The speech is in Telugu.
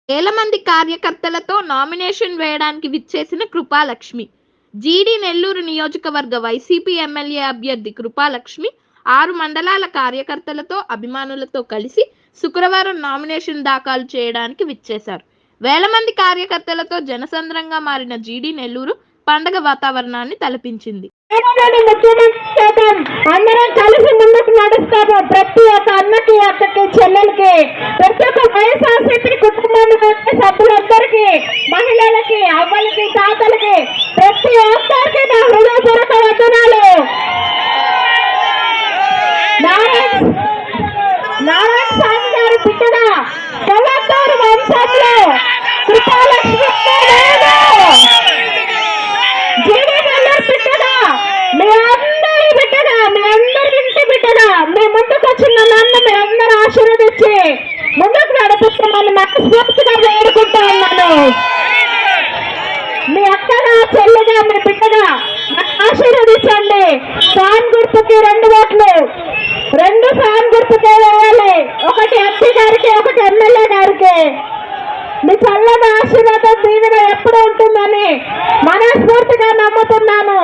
వేల మంది కార్యకర్తలతో నామినేషన్ వేయడానికి విచ్చేసిన కృపాలక్ష్మి. జీడీ నెల్లూరు నియోజకవర్గ వైసీపీ ఎమ్మెల్యే అభ్యర్థి కృపాలక్ష్మి 6 మండలాల కార్యకర్తలతో, అభిమానులతో కలిసి శుక్రవారం నామినేషన్ దాఖలు చేయడానికి విచ్చేశారు. వేల మంది కార్యకర్తలతో జనసంద్రంగా మారిన జీడీ నెల్లూరు పండగ వాతావరణాన్ని తలపించింది. అందరం కలిసి ముందుకు నడుస్తాము. ప్రతి ఒక్క అన్నకి, అక్కకి, చెల్లెలకి, ప్రతి ఒక్క వైఎస్ఆర్సీపీ కుటుంబానికి సభ్యులందరికీ, మహిళలకి, అవ్వలకి, తాతలకి, ప్రతి ఒక్కరికి నా హృదయపూర్వక వందనాలు. నారాయణ స్వామి గారి బిడ్డగా కొల్లూరు వంశంలో కృపాలక్ష్మి మీ అందరి బిడ్డగా, మీ అందరి ఇంటి బిడ్డగా మీ ముందుకు వచ్చిన నన్ను మీ అందరూ ఆశీర్వదించి ముందుకు నడిపిస్తామని మనస్ఫూర్తిగా వేడుకుంటా ఉన్నాను. మీ అక్కగా, చెల్లిగా, మీ బిడ్డగా ఆశీర్వదించండి. ఫ్యాన్ గుర్తుకి 2 ఓట్లు, 2 ఫ్యాన్ గుర్తుకే వేయాలి. ఒకటి ఎంపీ గారికి, ఒకటి ఎమ్మెల్యే గారికి. మీ చల్లని ఆశీర్వాదం దీవెన ఎప్పుడు ఉంటుందని మనస్ఫూర్తిగా నమ్ముతున్నాను.